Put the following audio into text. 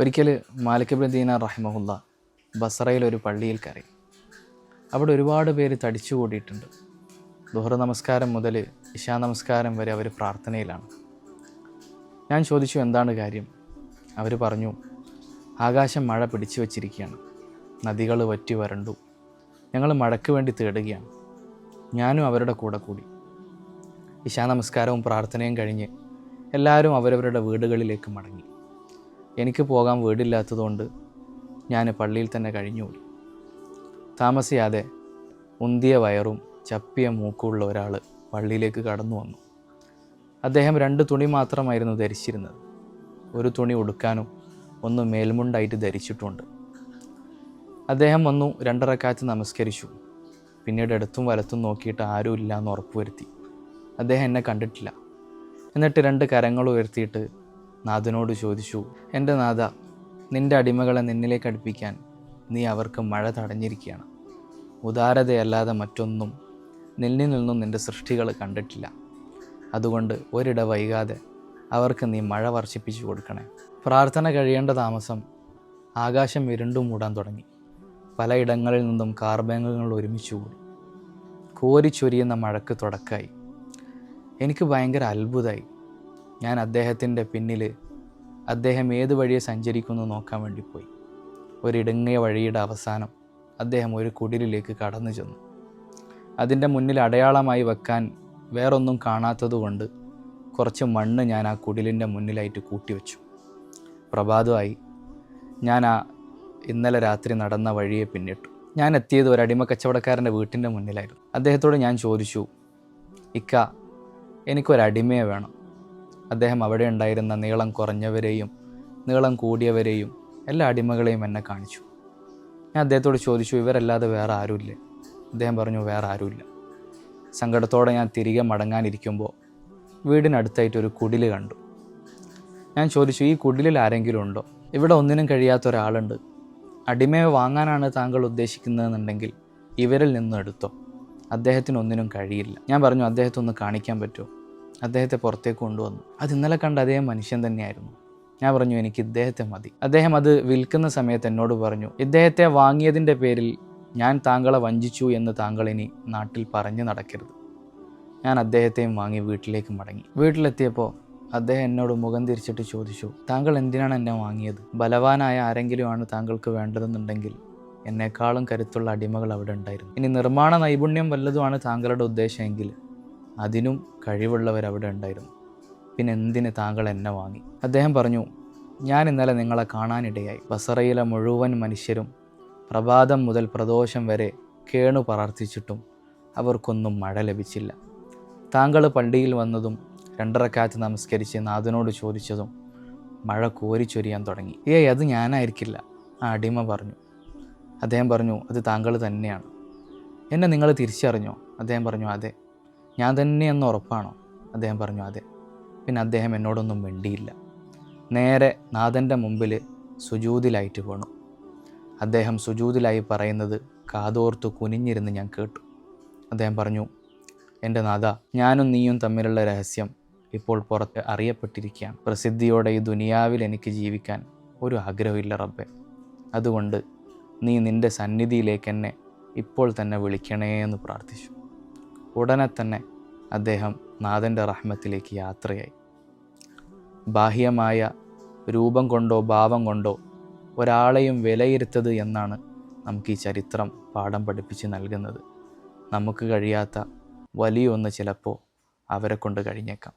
ഒരിക്കൽ മാലിക് ഇബ്നു ദീനാർ റഹിമഹുല്ല ബസറയിലൊരു പള്ളിയിൽ കയറി. അവിടെ ഒരുപാട് പേര് തടിച്ചു കൂടിയിട്ടുണ്ട്. ദുഹർ നമസ്കാരം മുതൽ ഇശാ നമസ്കാരം വരെ അവർ പ്രാർത്ഥനയിലാണ്. ഞാൻ ചോദിച്ചു, എന്താണ് കാര്യം? അവർ പറഞ്ഞു, ആകാശം മഴ പിടിച്ചു വച്ചിരിക്കുകയാണ്, നദികൾ വറ്റി വരണ്ടു, ഞങ്ങൾ മഴയ്ക്ക് വേണ്ടി തേടുകയാണ്. ഞാനും അവരുടെ കൂടെ കൂടി. ഇശാ നമസ്കാരവും പ്രാർത്ഥനയും കഴിഞ്ഞ് എല്ലാവരും അവരവരുടെ വീടുകളിലേക്ക് മടങ്ങി. എനിക്ക് പോകാൻ വീടില്ലാത്തതുകൊണ്ട് ഞാൻ പള്ളിയിൽ തന്നെ കഴിഞ്ഞുകൂടി. താമസിയാതെ ഉന്തിയ വയറും ചപ്പിയ മൂക്കുമുള്ള ഒരാൾ പള്ളിയിലേക്ക് കടന്നു വന്നു. അദ്ദേഹം 2 തുണി മാത്രമായിരുന്നു ധരിച്ചിരുന്നത്. ഒരു തുണി ഉടുക്കാനും ഒന്ന് മേൽമുണ്ടായിട്ട് ധരിച്ചിട്ടുണ്ട്. അദ്ദേഹം വന്നു 2 റക്അത്ത് നമസ്കരിച്ചു. പിന്നീട് ഇടത്തും വലത്തും നോക്കിയിട്ട് ആരും ഇല്ല എന്ന് ഉറപ്പുവരുത്തി. അദ്ദേഹം എന്നെ കണ്ടിട്ടില്ല. എന്നിട്ട് 2 കരങ്ങൾ ഉയർത്തിയിട്ട് നാഥനോട് ചോദിച്ചു, എൻ്റെ നാഥ, നിൻ്റെ അടിമകളെ നിന്നിലേക്ക് അടുപ്പിക്കാൻ നീ അവർക്ക് മഴ തടഞ്ഞിരിക്കുകയാണ്. ഉദാരതയല്ലാതെ മറ്റൊന്നും നിന്നിൽ നിന്നും നിൻ്റെ സൃഷ്ടികൾ കണ്ടിട്ടില്ല. അതുകൊണ്ട് ഒരിട വൈകാതെ അവർക്ക് നീ മഴ വർഷിപ്പിച്ചു കൊടുക്കണേ. പ്രാർത്ഥന കഴിയേണ്ട താമസം ആകാശം ഇരുണ്ടു മൂടാൻ തുടങ്ങി. പലയിടങ്ങളിൽ നിന്നും കാർമേഘങ്ങൾ ഒരുമിച്ച് കൂടി. കോരിച്ചൊരിയുന്ന മഴയ്ക്ക് തുടക്കമായി. എനിക്ക് ഭയങ്കര അത്ഭുതമായി. ഞാൻ അദ്ദേഹത്തിൻ്റെ പിന്നിൽ അദ്ദേഹം ഏത് വഴിയെ സഞ്ചരിക്കുന്നു നോക്കാൻ വേണ്ടി പോയി. ഒരിടുങ്ങിയ വഴിയുടെ അവസാനം അദ്ദേഹം ഒരു കുടിലിലേക്ക് കടന്നു ചെന്നു. അതിൻ്റെ മുന്നിൽ അടയാളമായി വെക്കാൻ വേറൊന്നും കാണാത്തതുകൊണ്ട് കുറച്ച് മണ്ണ് ഞാൻ ആ കുടിലിൻ്റെ മുന്നിലായിട്ട് കൂട്ടിവെച്ചു. പ്രഭാതമായി. ഞാൻ ഇന്നലെ രാത്രി നടന്ന വഴിയെ പിന്നിട്ടു. ഞാൻ എത്തിയത് ഒരു അടിമ കച്ചവടക്കാരൻ്റെ വീട്ടിൻ്റെ മുന്നിലായിരുന്നു. അദ്ദേഹത്തോട് ഞാൻ ചോദിച്ചു, ഇക്ക, എനിക്കൊരടിമയെ വേണം. അദ്ദേഹം അവിടെ ഉണ്ടായിരുന്ന നീളം കുറഞ്ഞവരെയും നീളം കൂടിയവരെയും എല്ലാ അടിമകളെയും എന്നെ കാണിച്ചു. ഞാൻ അദ്ദേഹത്തോട് ചോദിച്ചു, ഇവരല്ലാതെ വേറെ ആരുമില്ലേ? അദ്ദേഹം പറഞ്ഞു, വേറെ ആരുമില്ല. സങ്കടത്തോടെ ഞാൻ തിരികെ മടങ്ങാനിരിക്കുമ്പോൾ വീടിനടുത്തായിട്ടൊരു കുടിൽ കണ്ടു. ഞാൻ ചോദിച്ചു, ഈ കുടിലിൽ ആരെങ്കിലും ഉണ്ടോ? ഇവിടെ ഒന്നിനും കഴിയാത്ത ഒരാളുണ്ട്. അടിമയെ വാങ്ങാനാണ് താങ്കൾ ഉദ്ദേശിക്കുന്നതെന്നുണ്ടെങ്കിൽ ഇവരിൽ നിന്നും എടുത്തോ, അദ്ദേഹത്തിനൊന്നിനും കഴിയില്ല. ഞാൻ പറഞ്ഞു, അദ്ദേഹത്തെ ഒന്ന് കാണിക്കാൻ പറ്റുമോ? അദ്ദേഹത്തെ പുറത്തേക്ക് കൊണ്ടുവന്നു. അത് ഇന്നലെ കണ്ട അതേ മനുഷ്യൻ തന്നെയായിരുന്നു. ഞാൻ പറഞ്ഞു, എനിക്ക് ഇദ്ദേഹത്തെ മതി. അദ്ദേഹം അത് വിൽക്കുന്ന സമയത്ത് എന്നോട് പറഞ്ഞു, ഇദ്ദേഹത്തെ വാങ്ങിയതിൻ്റെ പേരിൽ ഞാൻ താങ്കളെ വഞ്ചിച്ചു എന്ന് താങ്കൾ ഇനി നാട്ടിൽ പറഞ്ഞു നടക്കരുത്. ഞാൻ അദ്ദേഹത്തെയും വാങ്ങി വീട്ടിലേക്ക് മടങ്ങി. വീട്ടിലെത്തിയപ്പോൾ അദ്ദേഹം എന്നോട് മുഖം തിരിച്ചിട്ട് ചോദിച്ചു, താങ്കൾ എന്തിനാണ് എന്നെ വാങ്ങിയത്? ബലവാനായ ആരെങ്കിലും ആണ് താങ്കൾക്ക് വേണ്ടതെന്നുണ്ടെങ്കിൽ എന്നെക്കാളും കരുത്തുള്ള അടിമകൾ അവിടെ ഉണ്ടായിരുന്നു. ഇനി നിർമ്മാണ നൈപുണ്യം വല്ലതുമാണ് താങ്കളുടെ ഉദ്ദേശമെങ്കിൽ അതിനും കഴിവുള്ളവരവിടെ ഉണ്ടായിരുന്നു. പിന്നെ എന്തിന് താങ്കൾ എന്നെ വാങ്ങി? അദ്ദേഹം പറഞ്ഞു, ഞാൻ ഇന്നലെ നിങ്ങളെ കാണാനിടയായി. ബസറയിലെ മുഴുവൻ മനുഷ്യരും പ്രഭാതം മുതൽ പ്രദോഷം വരെ കേണു പ്രാർത്ഥിച്ചിട്ടും അവർക്കൊന്നും മഴ ലഭിച്ചില്ല. താങ്കൾ പള്ളിയിൽ വന്നതും 2 റക്അത്ത് നമസ്കരിച്ച് നാഥനോട് ചോദിച്ചതും മഴ കോരിച്ചൊരിയാൻ തുടങ്ങി. അത് ഞാനായിരിക്കില്ല, ആ അടിമ പറഞ്ഞു. അദ്ദേഹം പറഞ്ഞു, അത് താങ്കൾ തന്നെയാണ്. എന്നെ നിങ്ങൾ തിരിച്ചറിഞ്ഞോ? അദ്ദേഹം പറഞ്ഞു, അതെ. ഞാൻ തന്നെയെന്ന് ഉറപ്പാണോ? അദ്ദേഹം പറഞ്ഞു, അതെ. പിന്നെ അദ്ദേഹം എന്നോടൊന്നും മിണ്ടിയില്ല. നേരെ നാഥൻ്റെ മുമ്പിൽ സുജൂദിലായിട്ട് വീണു. അദ്ദേഹം സുജൂദിലായി പറയുന്നത് കാതോർത്ത് കുനിഞ്ഞിരുന്ന് ഞാൻ കേട്ടു. അദ്ദേഹം പറഞ്ഞു, എൻ്റെ നാഥ, ഞാനും നീയും തമ്മിലുള്ള രഹസ്യം ഇപ്പോൾ പുറത്ത് അറിയപ്പെട്ടിരിക്കുകയാണ്. പ്രസിദ്ധിയോടെ ഈ ദുനിയാവിൽ എനിക്ക് ജീവിക്കാൻ ഒരു ആഗ്രഹമില്ല റബ്ബേ. അതുകൊണ്ട് നീ നിൻ്റെ സന്നിധിയിലേക്ക് എന്നെ ഇപ്പോൾ തന്നെ വിളിക്കണേ എന്ന് പ്രാർത്ഥിച്ചു. ഉടനെ തന്നെ അദ്ദേഹം നാഥൻ്റെ റഹ്മത്തിലേക്ക് യാത്രയായി. ബാഹ്യമായ രൂപം കൊണ്ടോ ഭാവം കൊണ്ടോ ഒരാളെയും വിലയിരുത്തത് എന്നാണ് നമുക്ക് ഈ ചരിത്രം പാഠം പഠിപ്പിച്ച് നൽകുന്നത്. നമുക്ക് കഴിയാത്ത വലിയൊന്ന് ചിലപ്പോൾ അവരെ കൊണ്ട് കഴിഞ്ഞേക്കാം.